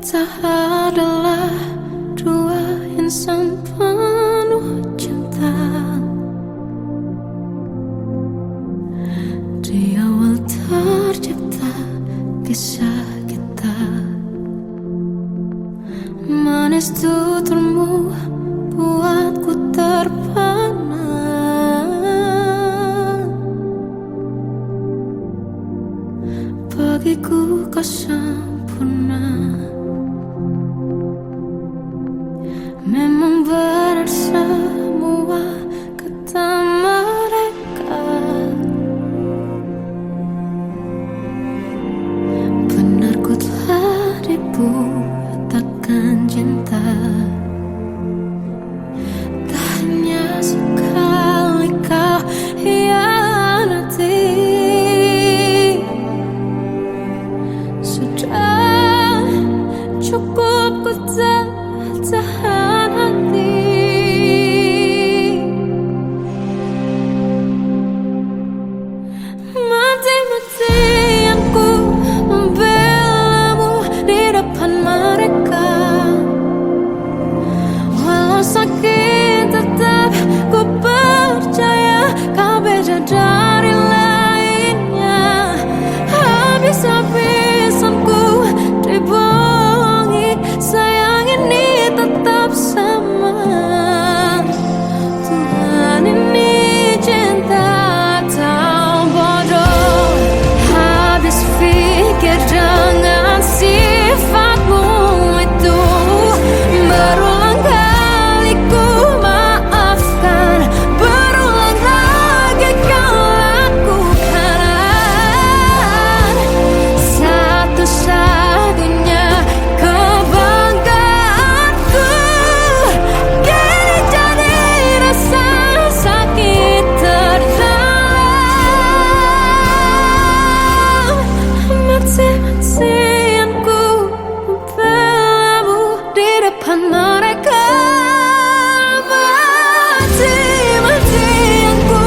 Kita adalah dua insan penuh cinta. Di awal tercipta kisah kita. Manis tuturmu buatku terpana. Bagiku kau sempurna. Memang benar semua kata mereka. Benar ku telah dibutakan cinta. Tak hanya sekali kau hianati. Sudah cukup ku tahan hati. Mati-matian ku membelamu di depan mereka. Walau sakit tetap ku percaya kau beda dari lainnya. Habis-habisan ku dibohongi, sayang ini tetap sama. Tuhan ini cinta atau bodoh. Habis pikir dengan sifatmu itu. Berulang kali ku maafkan, berulang lagi kau lakukan. Satu-satunya kebanggaanku kini jadi rasa sakit terdalam. Mati-matian ku membelamu di depan mereka. Mati-matian ku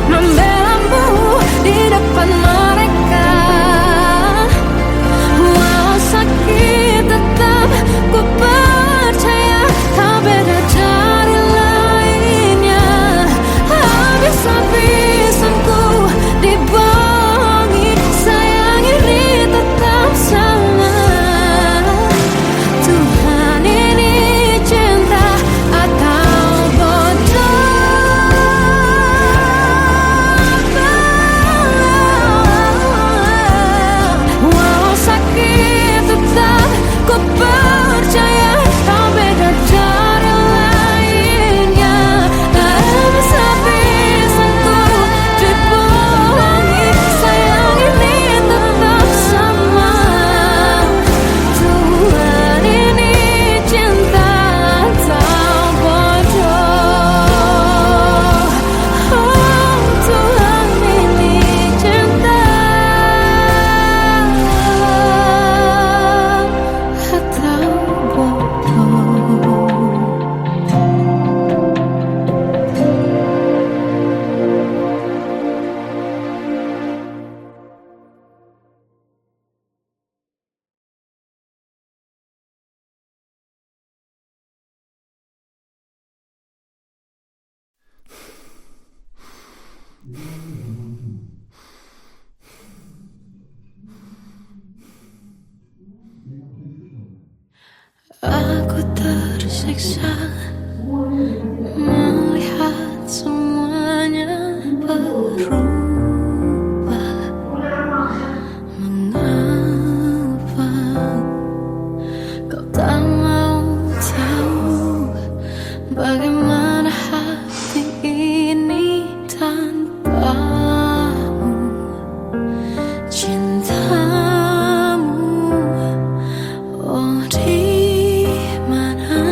membelamu di depan mereka. Walau sakit tetap ku percaya kau beda dari lainnya. Habis-habisan ku dibohongi, sayang ini tetap sama. Tuhan ini cinta atau bodoh. Walau sakit tetap ku percaya kau beda dari lainnya. Habis-habisan ku dibohongi, sayang ini tetap sama. Tuhan ini cinta atau bodoh. Oh, Tuhan ini cinta atau bodoh. Aku tersiksa melihat semuanya berubah. Mengapa kau tak mau tahu bagaimana hati ini tanpamu? Cintamu, oh di mana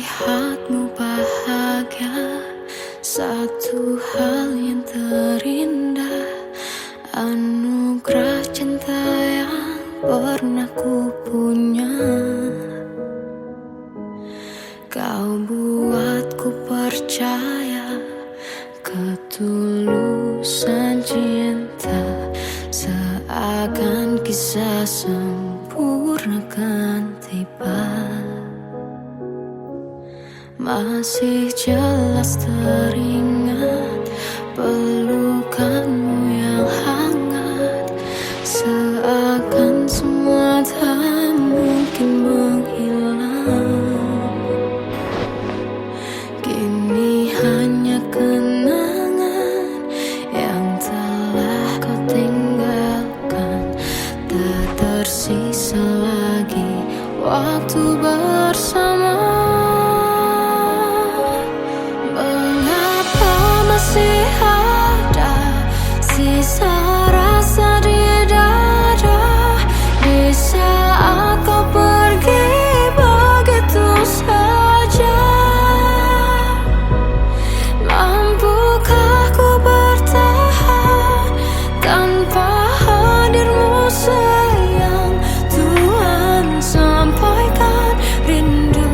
melihatmu bahagia, satu hal yang terindah, anugerah cinta yang pernah ku punya. Kau buatku percaya ketulusan cinta, seakan kisah sempurna kan tiba. Masih jelas teringat pelukanmu yang hangat, seakan semua tak mungkin menghilang. Kini hanya kenangan yang telah kau tinggalkan, tak tersisa lagi waktu bersama. Masih ada sisa rasa di dada di saat kau pergi begitu saja. Mampukah ku bertahan tanpa hadirmu sayang? Tuhan, sampaikan rindu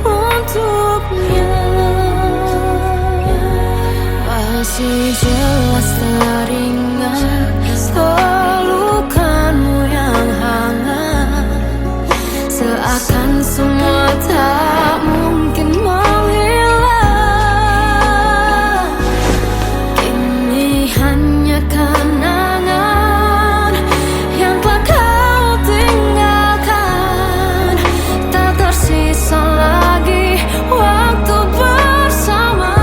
untuknya. Masih jelas teringat pelukanmu yang hangat, seakan semua tak mungkin menghilang. Kini hanya kenangan yang telah kau tinggalkan, tak tersisa lagi waktu bersama.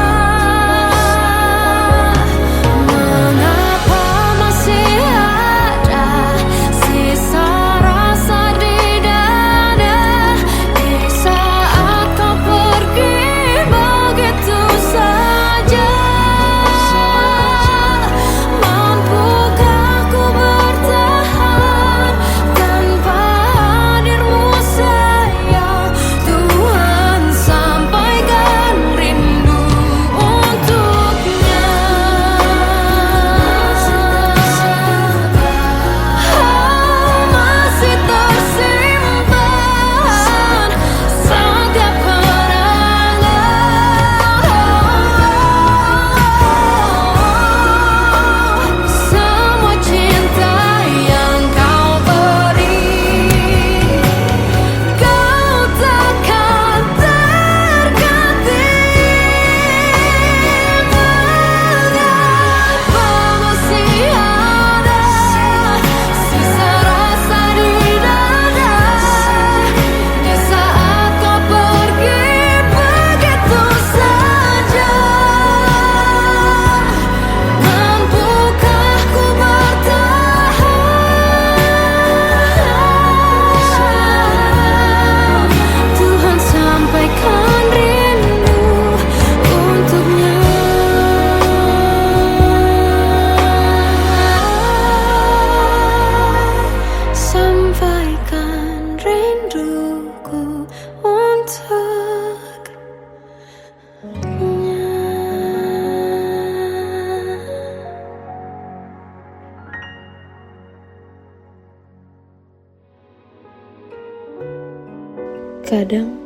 Kadang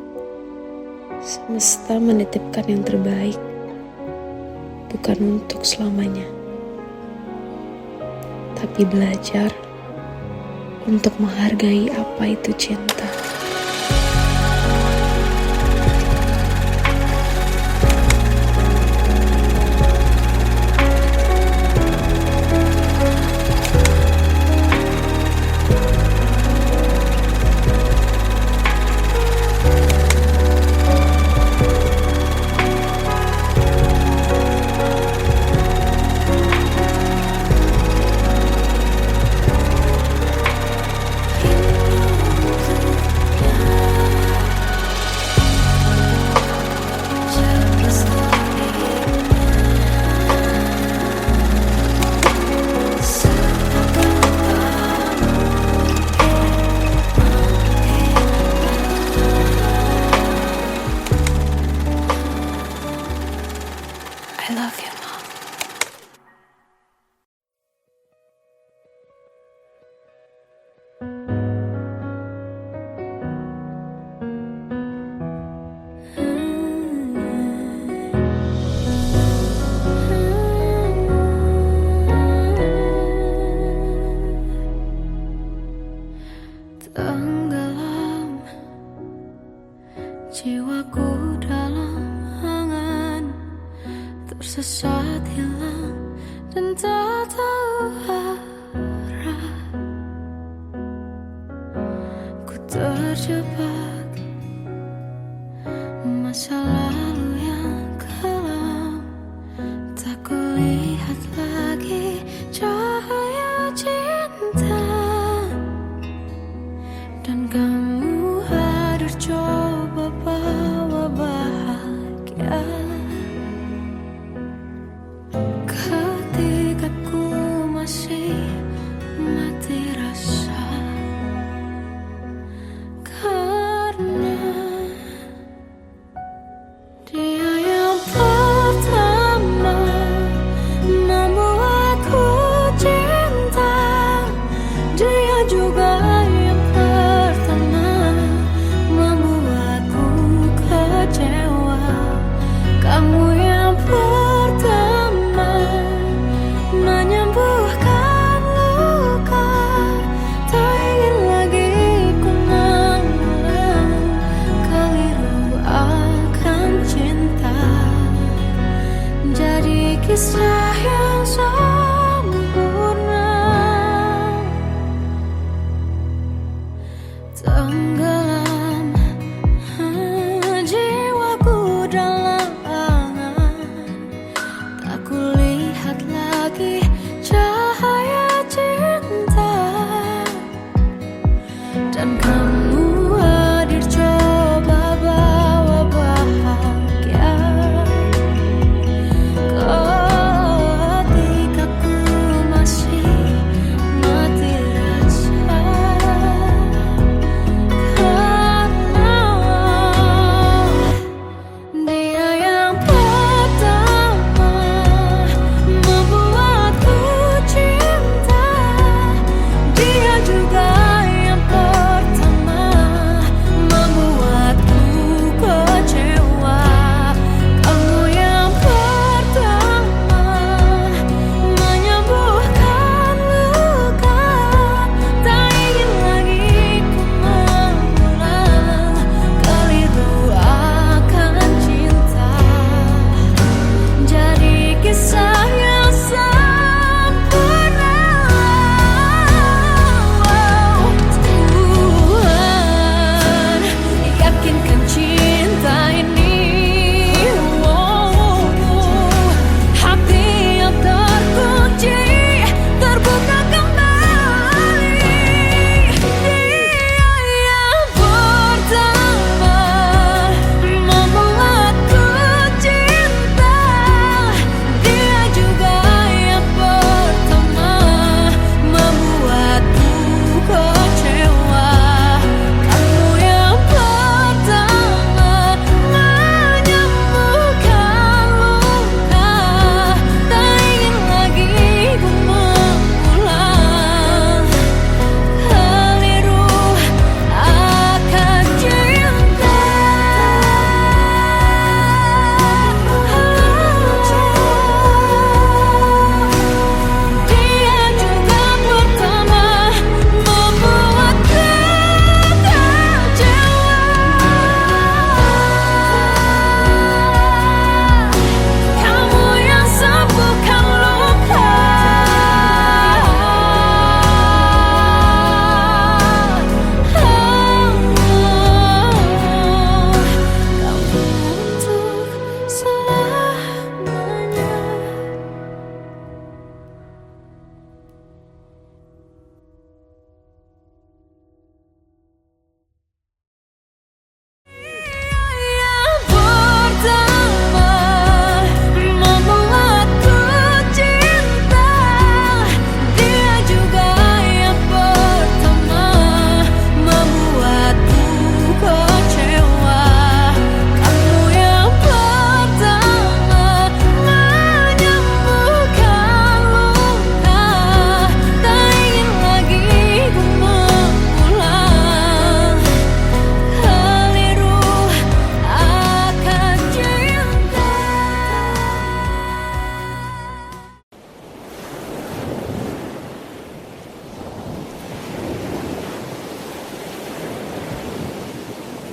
semesta menitipkan yang terbaik, bukan untuk selamanya, tapi belajar untuk menghargai apa itu cinta. Jiwaku dalam angan, tersesat hilang dan tak tahu arah. Ku terjebak masa lalu yang kelam, tak kulihat lagi cahaya cinta. Dan kamu hadir coba bawa bahagia ketika ku masih mati rasa. Karena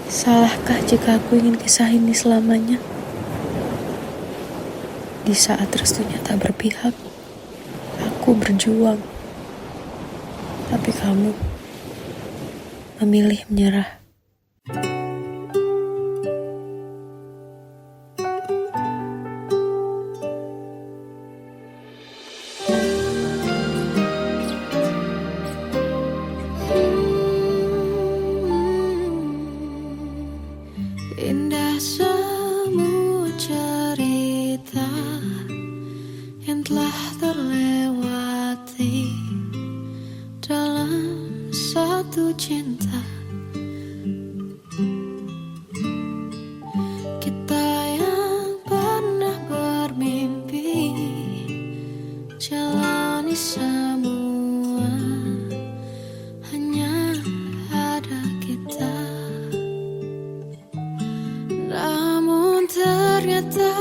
Salahkah jika aku ingin kisah ini selamanya? Di saat restunya tak berpihak, aku berjuang. Tapi kamu memilih menyerah. Indah semua cerita yang telah terlewati dalam satu cinta. Kita yang pernah bermimpi jalani semua, hanya ada kita. Namun ternyata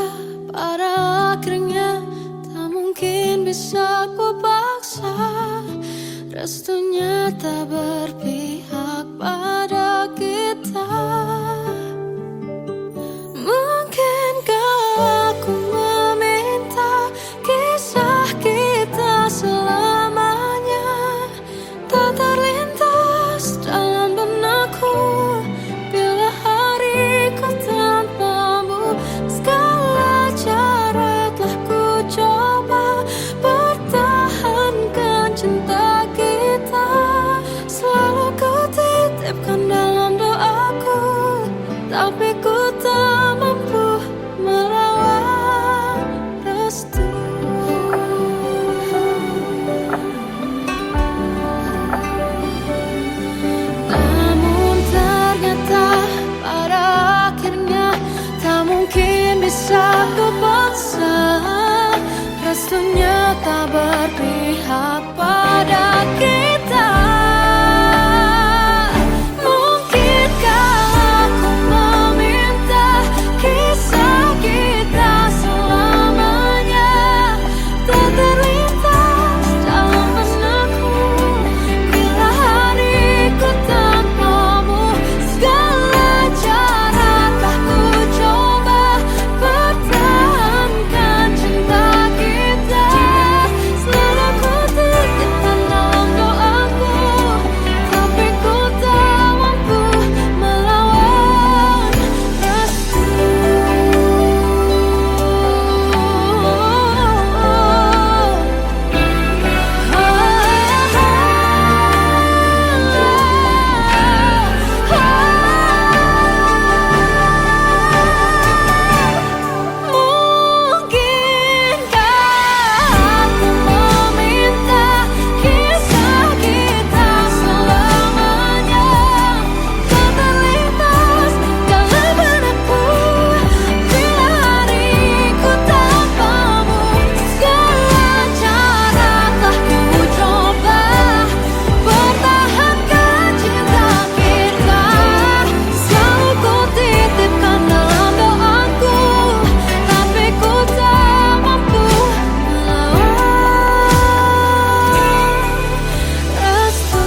pada akhirnya tak mungkin bisa ku paksa. Restunya tak berpihak pada kita. Mungkinkah aku meminta kisah kita selamanya tak terlintas dalam benakku bila hariku tanpamu. Segala cara telah ku coba pertahankan cinta kita. Selalu ku titipkan dalam doaku, tapi ku tak mampu melawan restu. Namun ternyata pada akhirnya tak mungkin bisa ku paksa. Restunya tak berpihak pada kita. Mungkinkah aku meminta kisah kita selamanya tak terlintas dalam benakku bila hariku tanpamu. Segala cara telah ku coba pertahankan cinta kita. Selalu ku titipkan dalam doaku, tapi ku tak mampu melawan restu. Mungkinkah aku meminta kisah kita selamanya tak terlintas dalam benakku bila hariku tanpamu. Segala cara telah ku coba pertahankan cinta kita. Selalu ku titipkan dalam doaku, tapi ku tak mampu melawan restu.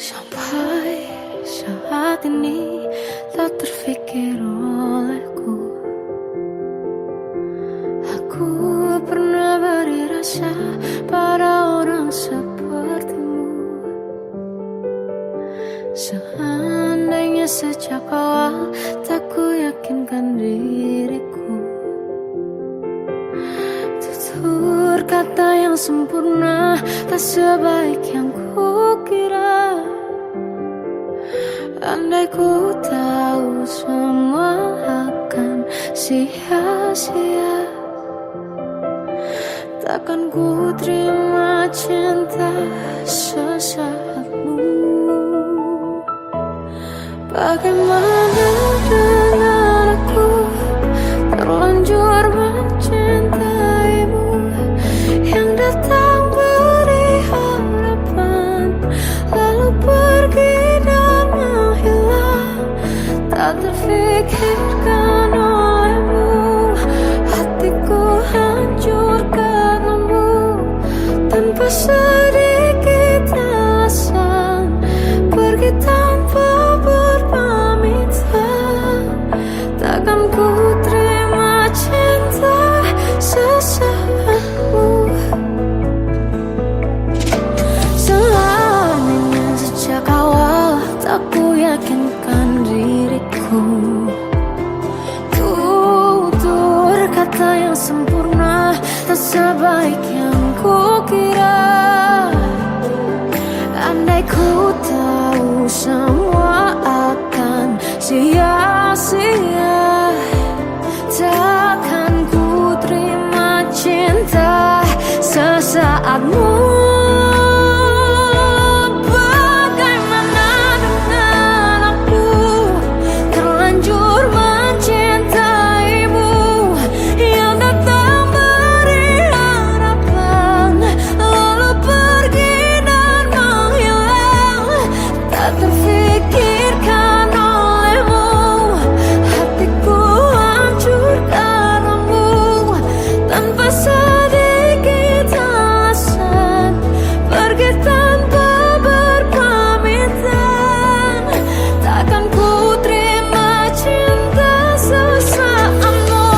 Sampai saat ini tak terfikir olehku aku pernah beri rasa pada orang sepertimu. Seandainya sejak awal tak ku yakinkan diriku, tutur kata yang sempurna tak sebaik yang kukira. Andai ku tahu semua sia-sia. Takkan ku terima cinta sesaatmu. Bagaimana dengan aku, terlanjur mencintaimu, yang datang beri harapan, lalu pergi dan menghilang. Tak terfikirkan olehmu, hatiku hancur karenamu, tanpa sedikit alasan, pergi tanpa berpamitan. Takkan ku terima cinta sesaatmu. Selamanya sejak awal tak ku yakinkan diriku, tutur kata yang sempurna tak sebaik yang ku kira. Andai ku tahu semua akan sia-sia, takkan ku terima cinta sesaatmu. Bagaimana dengan aku, terlanjur mencintaimu, yang datang beri harapan, lalu pergi dan menghilang. Tak terfikirkan olehmu, hatiku hancur karenamu, tanpa sedikit alasan, pergi tanpa berpamitan. Takkan ku terima cinta sesaatmu.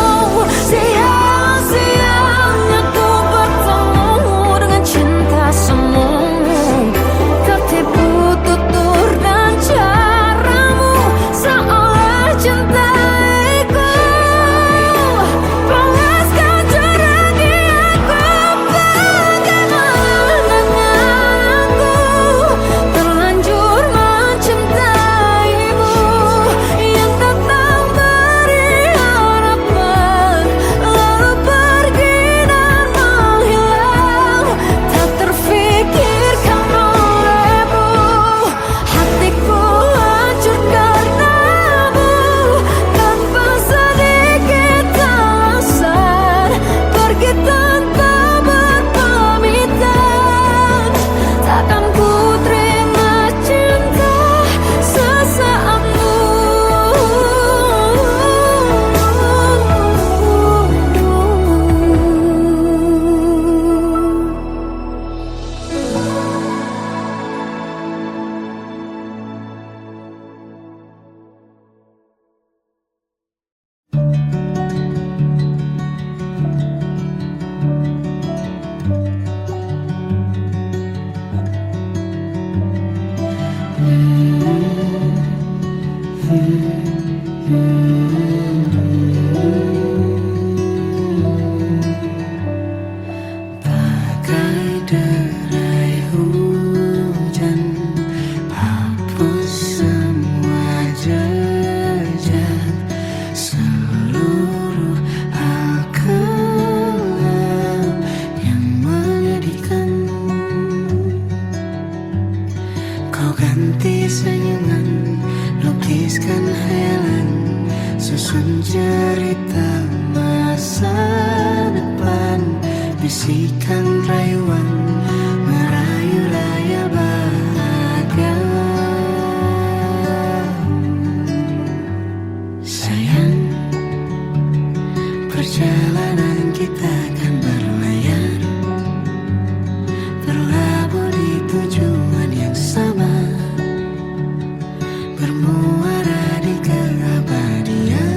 Sia-sianya ku bertemu dengan cinta semu, tertipu tutur dan caramu, seolah cintaiku panaskan cura di aku. Bagaimana dengan aku, terlanjur mencintaimu, yang datang beri harapan, lalu pergi dan menghilang. Tak terfikirkan olehmu, hatiku hancur karenamu, tanpa sedikit alasan, pergi tanpa berpamitan. Takkan ku terima cinta sesaatmu. Bagai derai hujan, hapus semua jejak, seluruh hal kelam yang menyedihkan. Kau ganti senyuman, lukiskan hayalan, susun cerita masa depan, bisikan rayuan, merayu layar bahagia. Sayang, perjalanan kita akan berlayar, berlabuh di tujuan yang sama, bermuara di keabadian.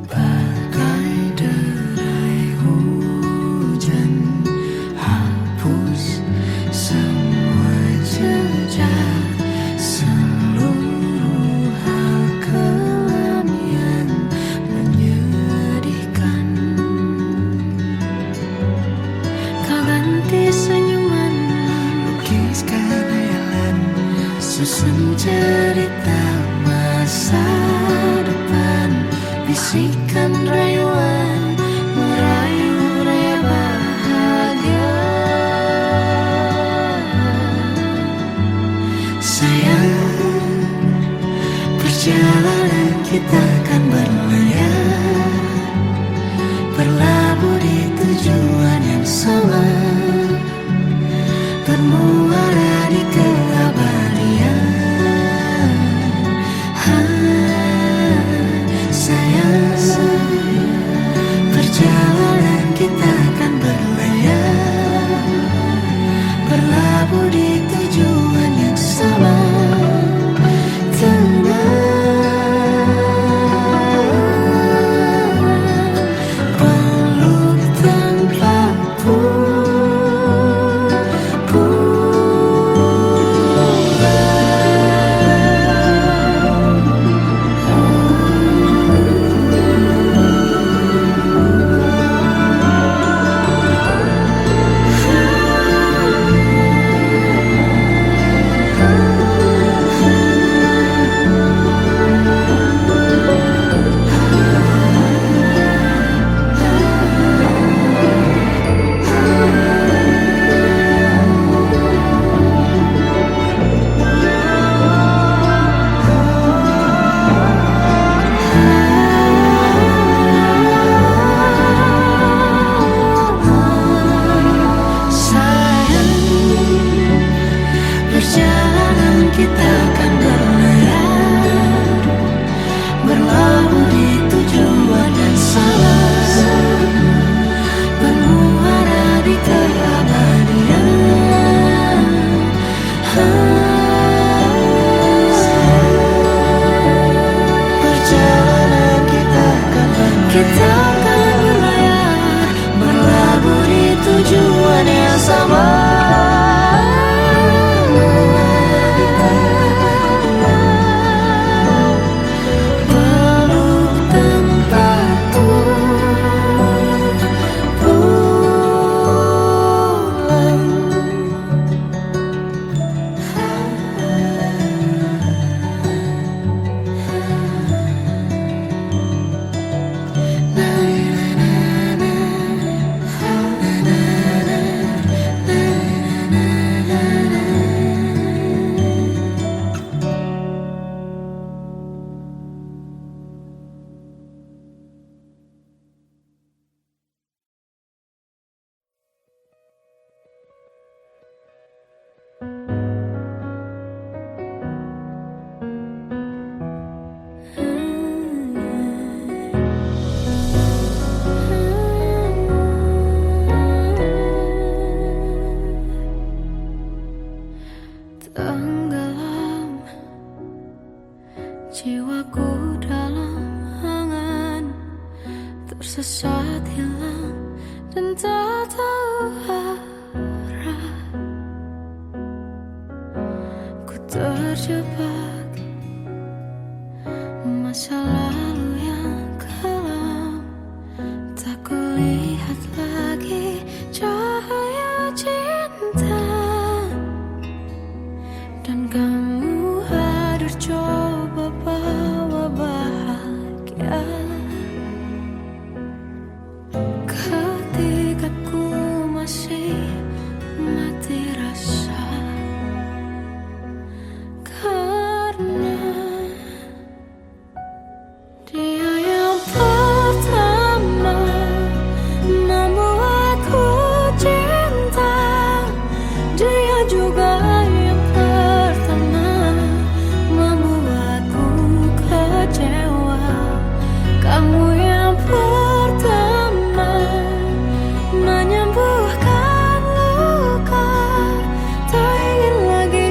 Bagai derai hujan, cerita masa depan, bisikan rayuan merayu raya bahagia. Sayang, perjalanan kita akan berlayar, berlabuh di tujuan yang sama, bermuara di keabadian. Sayang, perjalanan kita akan berlayar, berlabuh di tujuan yang sama. Kita akan berlayar, berlabuh di tujuan yang sama, bermuara di keabadian. Perjalanan kita akan berlayar, berlabuh di tujuan yang sama. Tenggelam jiwaku dalam angan, tersesat hilang dan tak tahu arah. Ku terjebak masa lalu yang kelam, tak kulihat lagi cahaya cinta. Dan kamu hadir coba bawa bahagia, ketika ku masih mati rasa. Karena dia yang pertama membuatku cinta, dia juga yang membuatku kecewa. Kamu yang pertama menyembuhkan luka, tak ingin lagi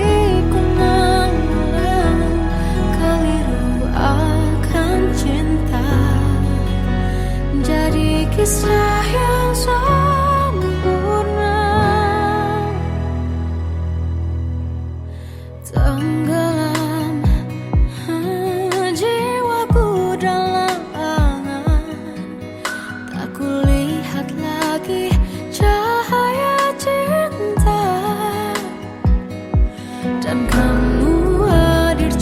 ku mengulang keliru akan cinta. Jadi kisah yang sempurna, tenggelam jiwaku dalam angan, tak kulihat lagi cahaya cinta. Dan kamu hadir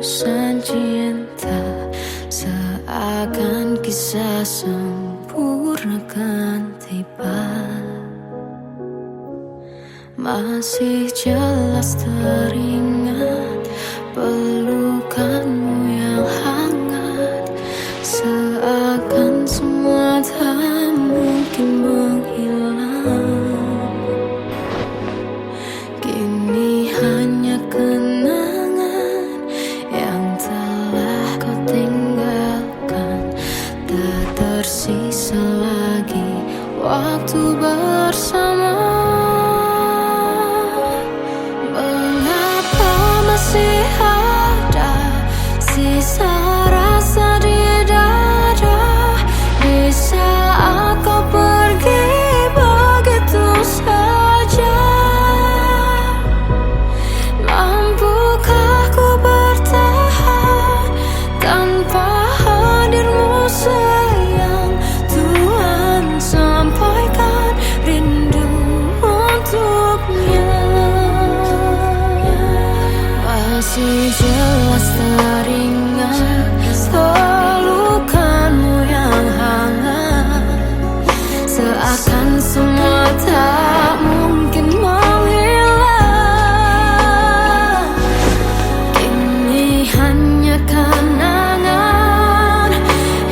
ketulusan cinta, seakan kisah sempurna kan tiba. Masih jelas teringat pelukanmu yang hangat, seakan semua tak mungkin menghilang. Kini hanya kenangan yang telah kau tinggalkan, tak tersisa lagi waktu bersama. Masih ada sisa rasa di dada di saat kau pergi begitu saja. Mampukah ku bertahan tanpa hadirmu sayang? Tuhan, sampaikan rindu untuknya. Masih jelas teringat pelukanmu yang hangat, seakan semua tak mungkin menghilang. Kini hanya kenangan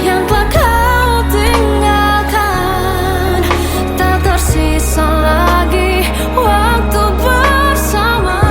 yang telah kau tinggalkan, tak tersisa lagi waktu bersama.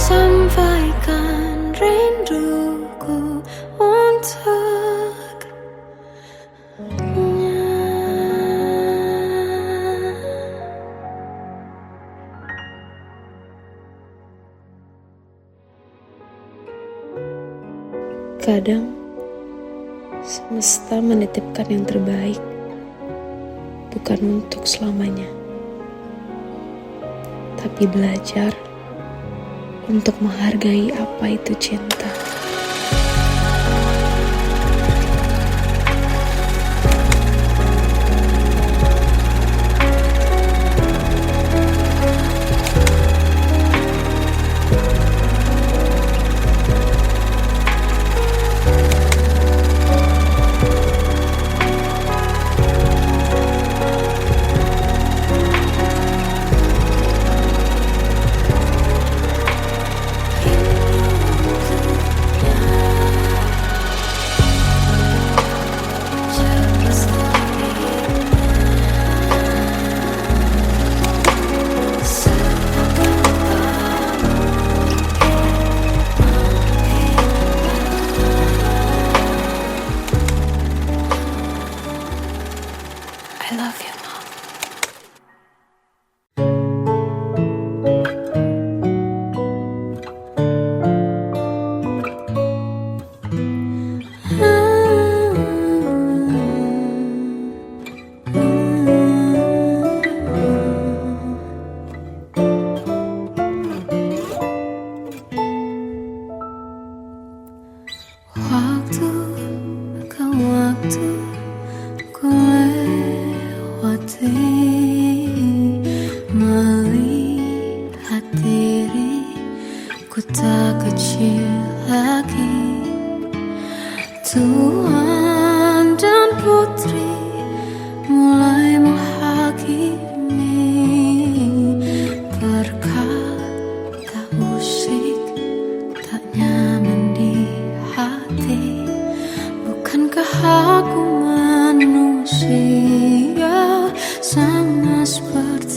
Sampaikan rinduku untuknya. Kadang semesta menitipkan yang terbaik, bukan untuk selamanya, tapi belajar untuk menghargai apa itu cinta.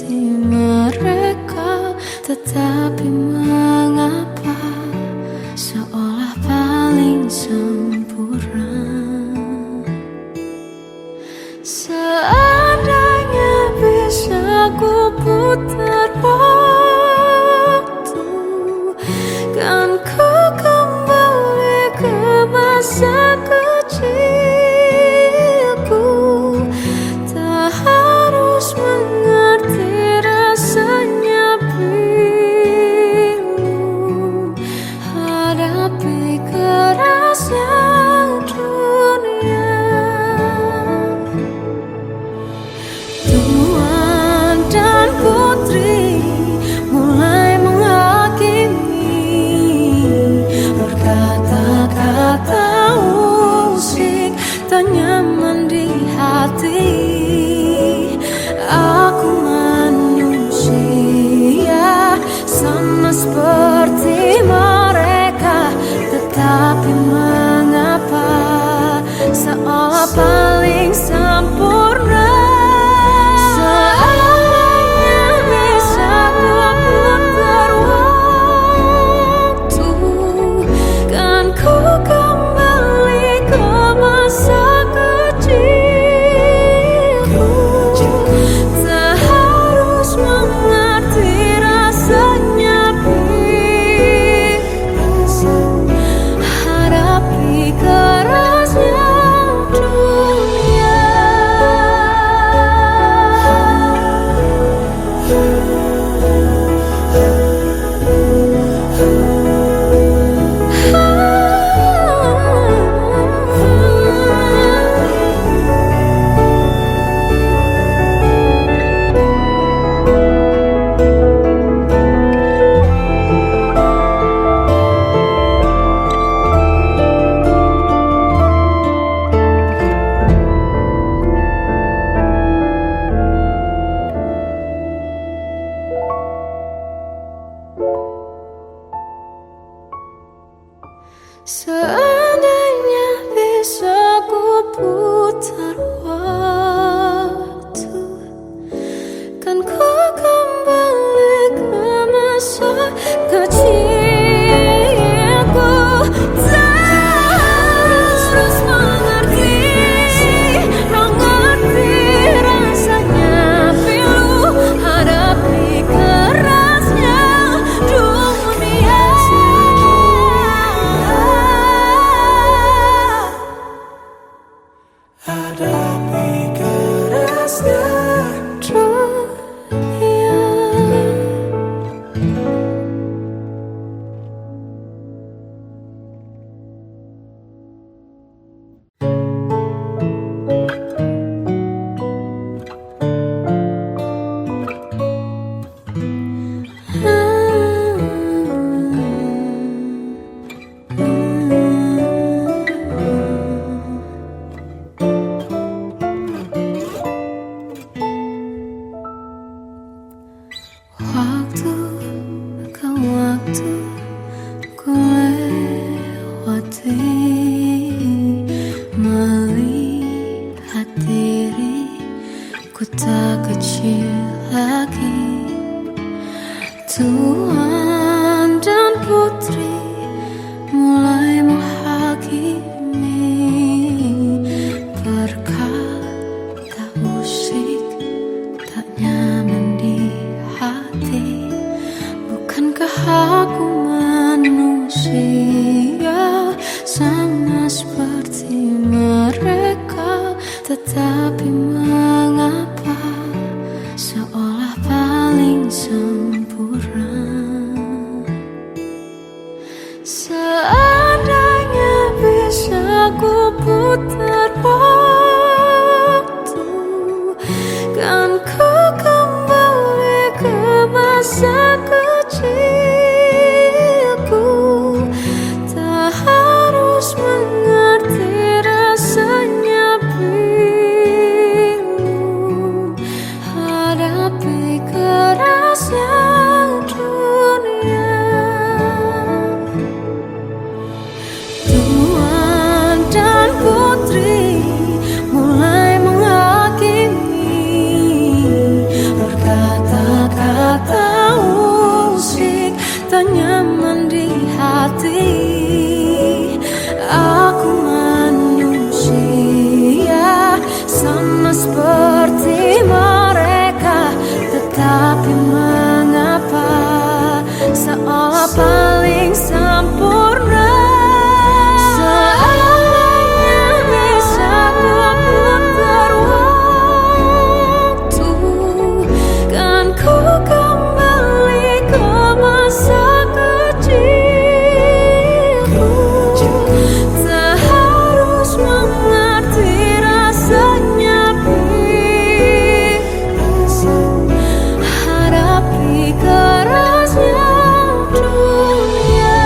seperti mereka, tetapi mengapa seolah paling sempurna. Seandainya bisa ku putar waktu, kan ku kembali ke masa kecilku. Tak harus mengerti rasanya pilu, hadapi kerasnya dunia. Tuan dan putri mulai menghakimi, berkata-kata usik tak nyaman di hati. Aku manusia sama seperti mereka, tetapi mengapa seolah paling sempurna. Seandainya bisa ku putar waktu, kan ku kembali ke masa kecilku. Tak harus mengerti rasanya pilu, hadapi kerasnya dunia. Seandainya bisa ku putar waktu, kan ku kembali ke masa kecilku. Tak harus mengerti rasanya pilu, hadapi kerasnya dunia. Hadapi kerasnya dunia. Waktu ke waktu ku lewati, melihat diriku tak kecil lagi. Tuan dan putri mulai menghakimi, berkata usik tak nyaman di hati. Bukankah aku manusia sama seperti mereka, tetapi mengapa seolah paling sempurna. hati mengapa seolah paling sempurna. Seandainya bisa ku putar waktu, kan ku kembali ke masa kecilku. Tak harus mengerti rasanya hadapi kerasnya dunia.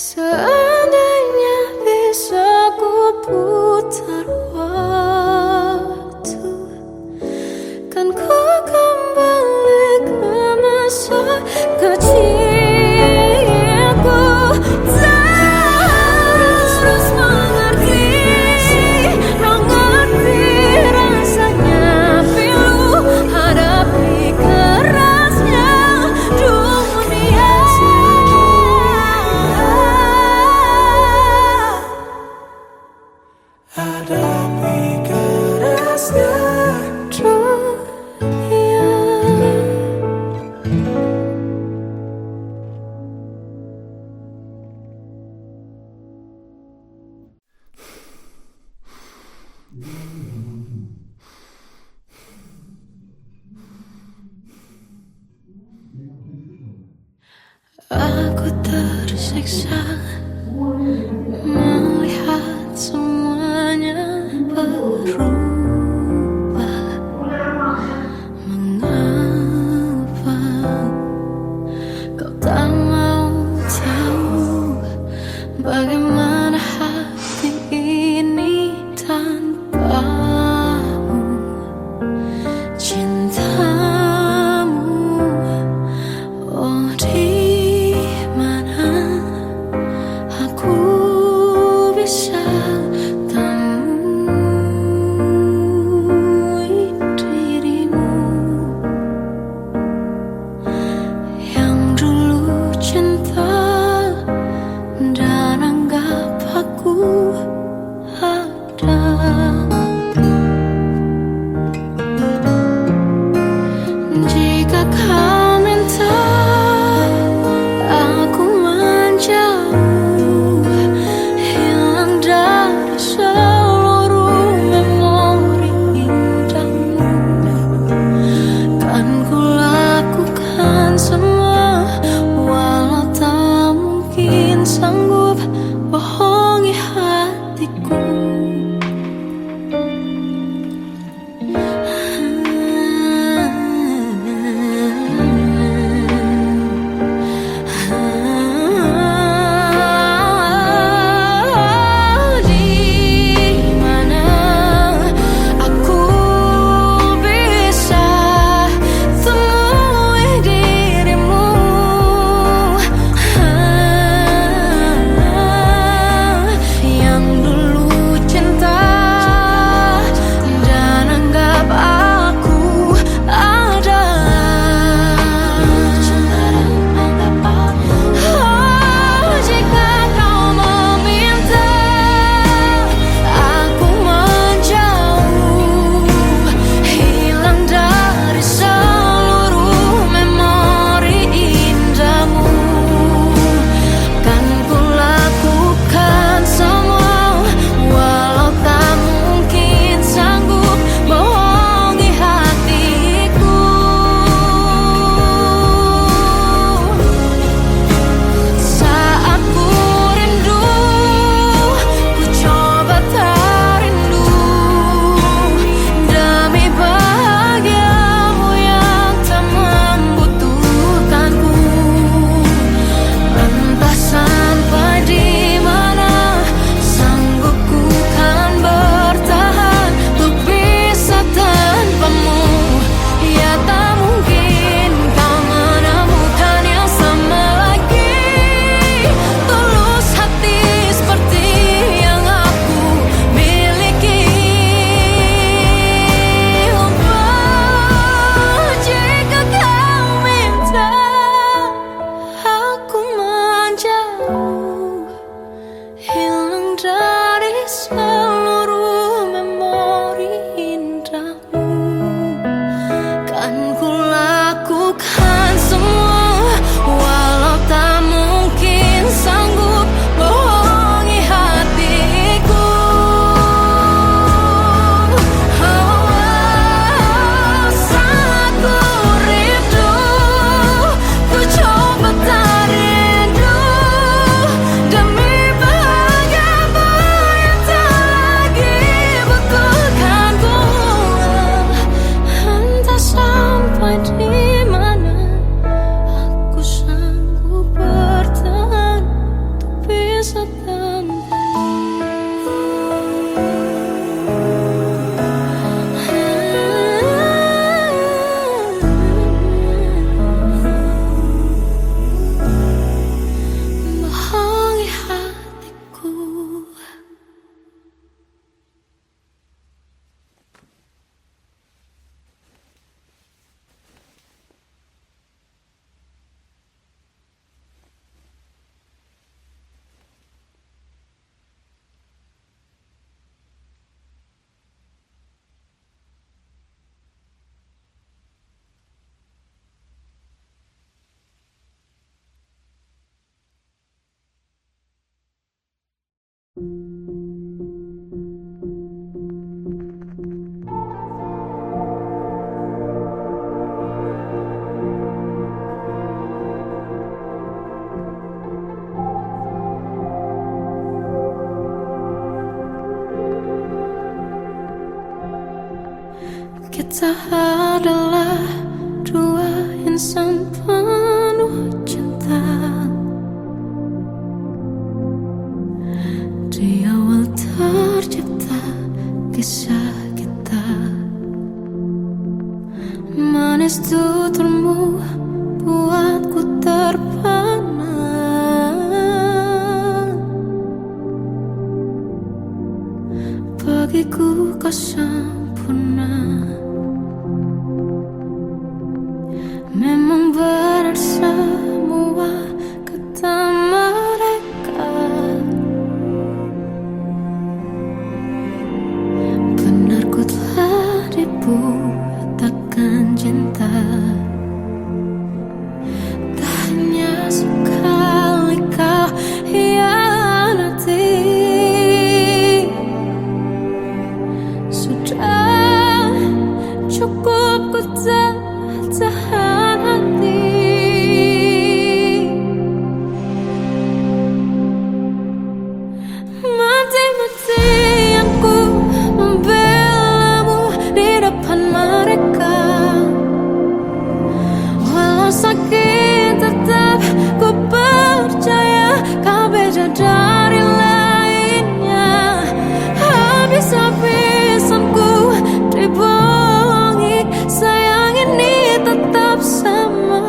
Seandainya bisa ku putar waktu, kan ku kembali ke masa kecilku. Tak harus mengerti rasanya pilu hadapi kerasnya dunia. Hadapi kerasnya dunia. Aku tersiksa melihat semuanya berubah. Mengapa kau tak mau tahu bagaimana hati ini tanpamu? Cintamu, oh di mana aku bisa temui dirimu yang dulu cinta dan anggap aku ada. Jika kau minta aku menjauh, hilang dari seluruh memori indahmu, kan ku lakukan semua walau tak mungkin sanggup bohongi hatiku. Di mana aku bisa temui dirimu? Kita adalah dua insan penuh cinta. Di awal tercipta kisah kita, manis tuturmu buatku terpana. Bagiku kau sempurna. Memang benar semua kata mereka, benar ku telah dibutakan cinta. Tak hanya sekali kau hianati, sudah cukup ku tahan hati. Mati-matian ku membelamu di depan mereka. Walau sakit tetap ku percaya kau beda dari lainnya. Habis-habisan ku dibohongi, sayang ini tetap sama.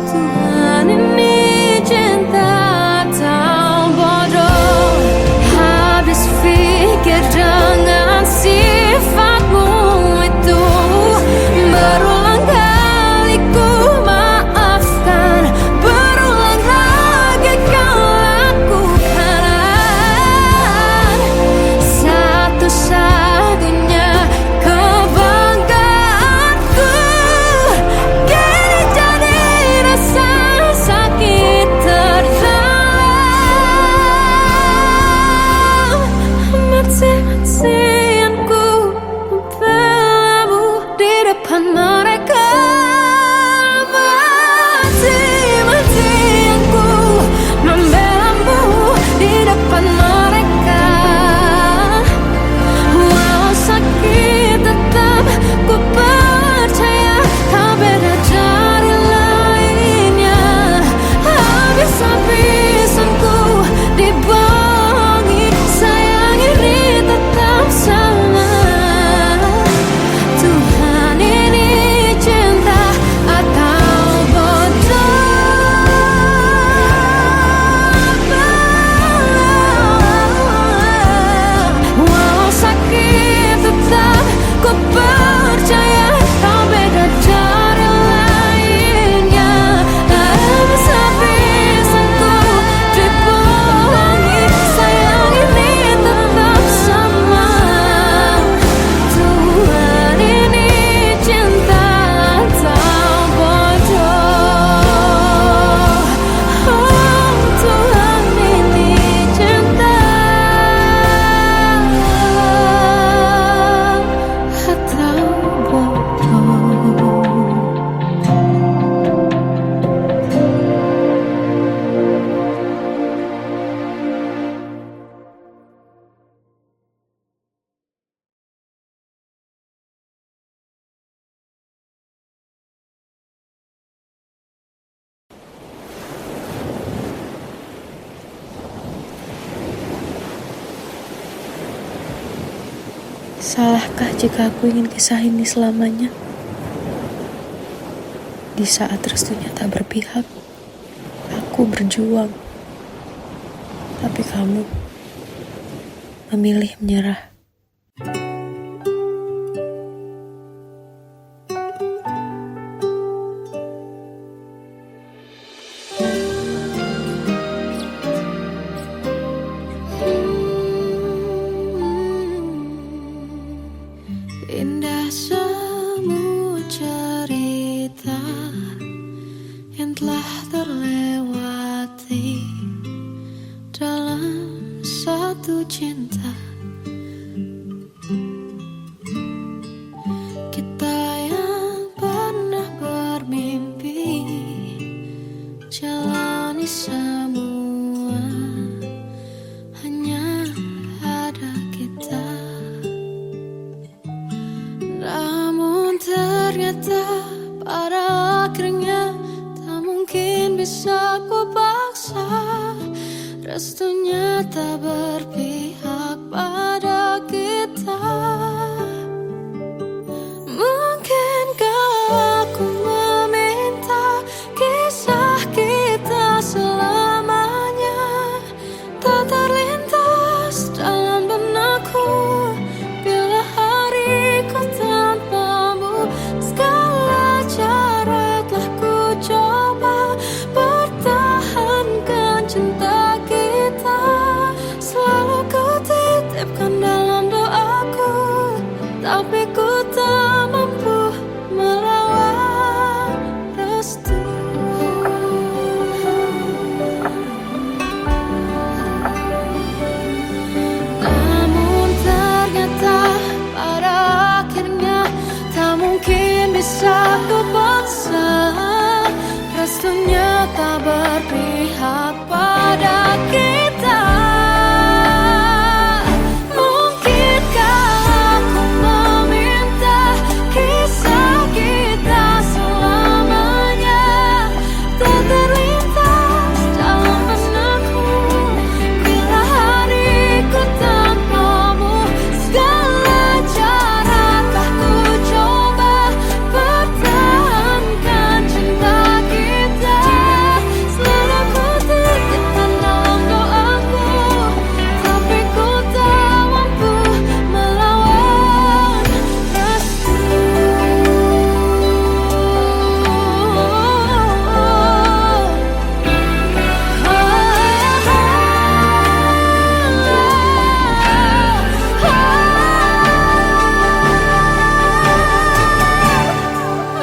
Tuhan ini cinta atau bodoh. Habis pikir dengan sifatmu itu, berulang kali ku maafkan, berulang lagi kau lakukan. Satu-satunya kebanggaanku kini jadi rasa sakit terdalam. Mati-matian ku membelamu di depan mereka. Mati-matian ku membelamu di depan mereka. Walau sakit tetap ku percaya kau beda dari lainnya. Habis-habisan ku dibohongi, sayang ini tetap sama. Tuhan ini cinta atau bodoh. Walau sakit tetap ku percaya kau beda dari lainnya. Habis-habisan ku dibohongi, sayang ini tetap sama. Tuhan ini cinta atau bodoh. Oh, Tuhan ini cinta atau bodoh. Salahkah jika aku ingin kisah ini selamanya? Di saat restunya tak berpihak, aku berjuang. Tapi kamu memilih menyerah. Indah semua cerita yang telah terlewati dalam satu cinta. Kita yang pernah bermimpi jalani semua, hanya ada kita. restunya tak berpihak pada kita. Mungkinkah aku meminta kisah kita selamanya tak terlintas dalam benakku bila hariku tanpamu. Segala cara telah ku coba pertahankan cinta kita. Selalu ku titipkan dalam doaku, tapi ku tak mampu melawan restu. Namun ternyata pada akhirnya tak mungkin bisa ku paksa. Restunya tak berpihak pada kita. Mungkinkah aku meminta kisah kita selamanya tak terlintas dalam benakku bila hariku tanpamu. Segala cara telah ku coba pertahankan cinta kita. Selalu ku titipkan dalam doaku, tapi ku tak mampu melawan restu.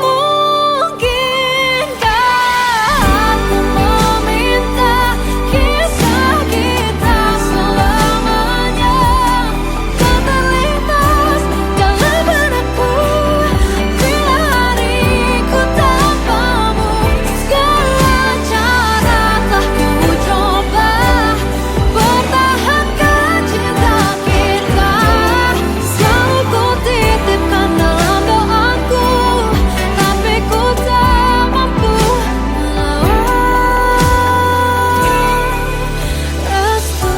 Mungkinkah aku meminta kisah kita selamanya tak terlintas dalam benakku bila hariku tanpamu. Segala cara telah ku coba pertahankan cinta kita. Selalu ku titipkan dalam doaku, tapi ku tak mampu melawan restu.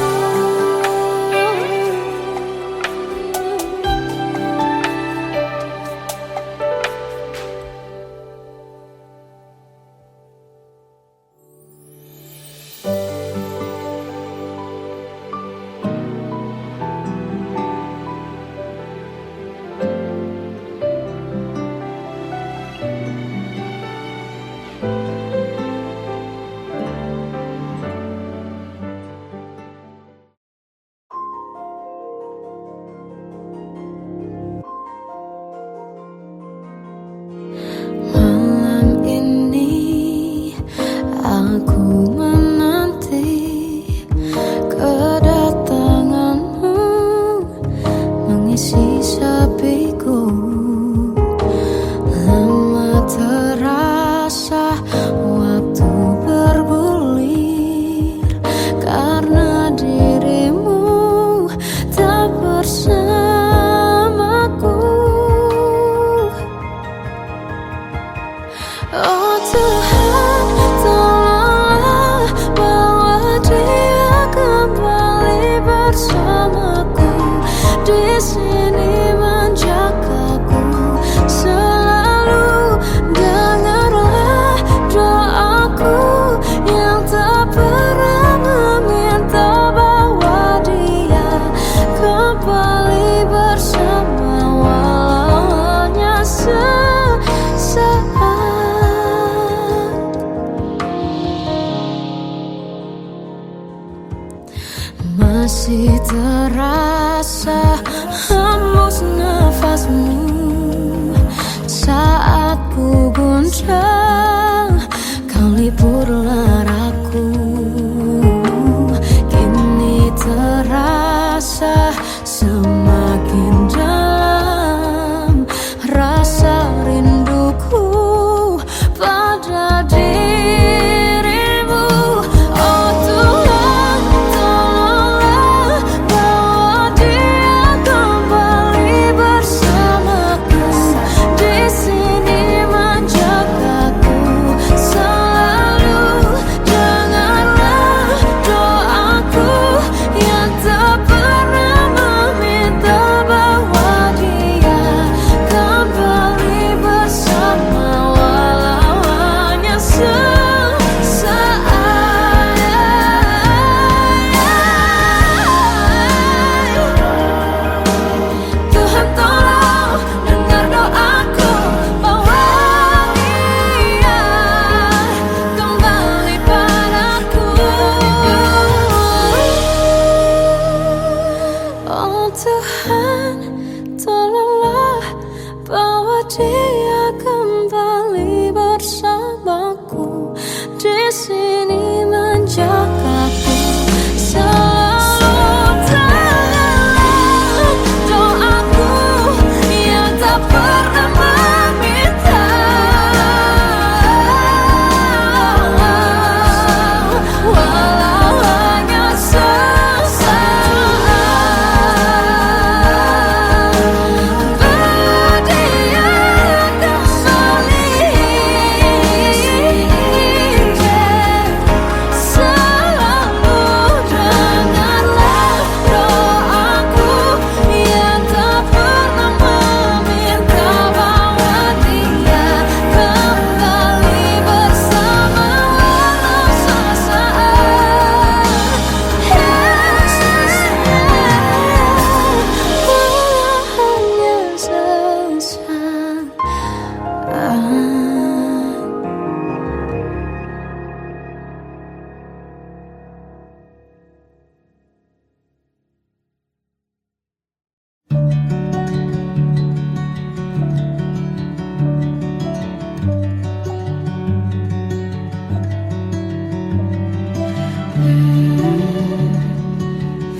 Malam ini aku menanti kedatanganmu mengisi sepiku. Lama terasa waktu bergulir karena dirimu tak bersamaku. Oh Tuhan, tolonglah bawa dia kembali bersamaku. Di sini menjagaku selalu. Dengarlah doaku yang tak pernah meminta bawa dia kembali bersama walau hanya sesaat. Masih terasa hembus nafasmu saat ku guncang, kau lipurlah raku. Kini terasa semakin dalam rasa rinduku pada dirimu. Oh Tuhan, tolonglah bawa dia kembali bersamaku. Di sini menjagaku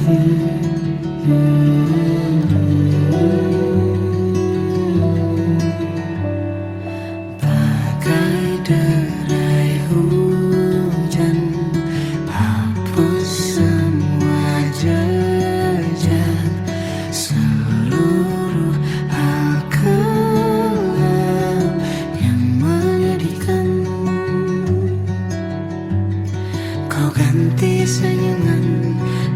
Bagai derai hujan, hapus semua jejak, seluruh hal kelam yang menyedihkan. Kau ganti senyuman,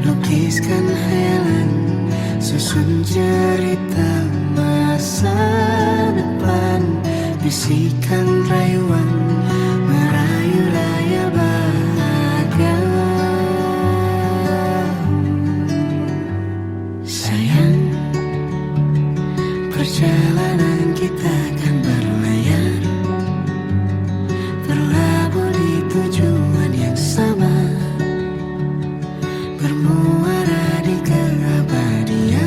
lukiskan hayalan, susun cerita masa depan, bisikan rayuan, merayu raya bahagia. Sayang, perjalanan kita akan berlayar, berlabuh di tujuan yang sama, bermuara di keabadian.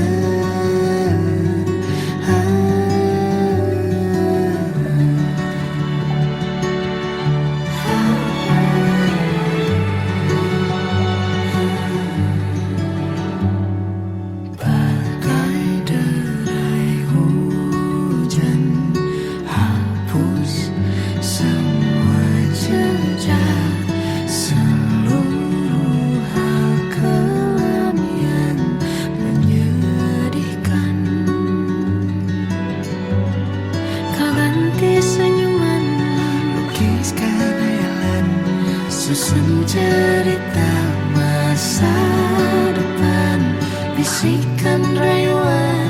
Bagai derai hujan, hapus semua jejak, seluruh hal kelam yang menyedihkan. Kau ganti senyuman, lukiskan hayalan, susun cerita masa depan, bisikan rayuan,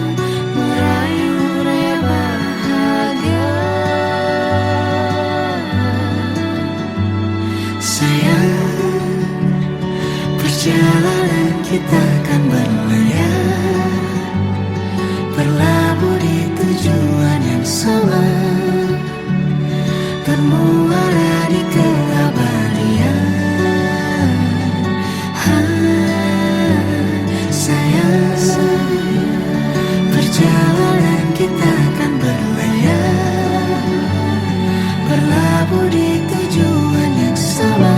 merayu raya bahagia. Sayang, perjalanan kita akan berlayar, berlabuh di tujuan yang sama, bermuara di keabadian. Sayang, perjalanan kita akan berlayar, berlabuh di tujuan yang sama.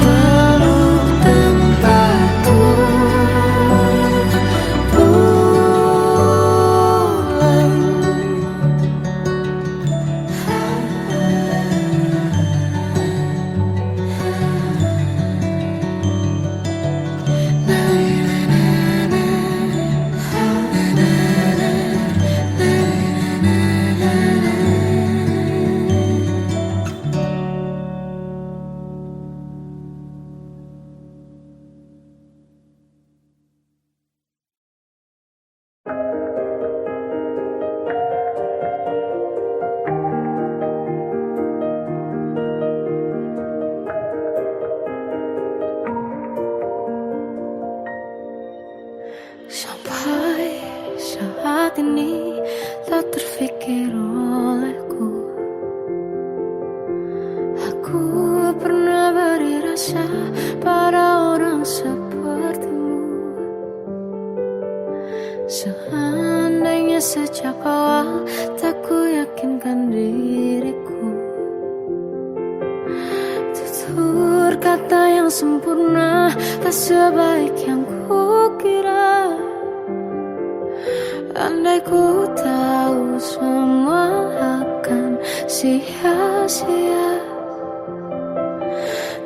Peluk tanpa saat ini tak terfikir olehku. Aku pernah beri rasa pada orang sepertimu. Seandainya sejak awal tak ku yakinkan diriku, tutur kata yang sempurna tak sebaik yang ku kira. Andai ku tahu semua akan sia-sia,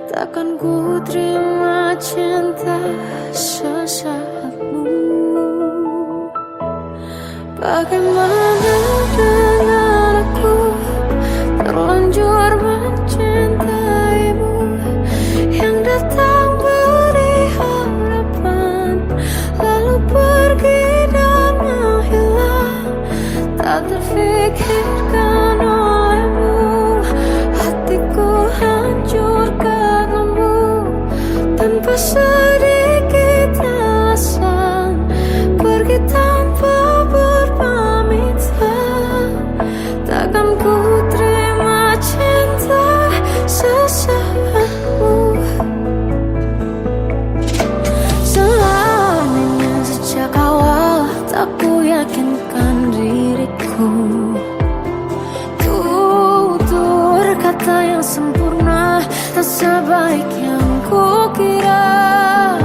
takkan ku terima cinta sesaatmu. Bagaimana dengan aku terlanjur mencintaimu, yang datang beri harapan lalu pergi dan menghilang, tak terfikirkan olehmu. Hatiku hancur karenamu tanpa sedikit alasan, pergi tanpa berpamitan. Takkan ku terima cinta sesaatmu. Seandainya sejak awal tak ku yakinkan diriku, tutur kata yang sempurna tak sebaik yang ku kira.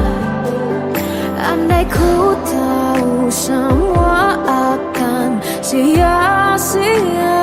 Andai ku tahu semua akan sia-sia,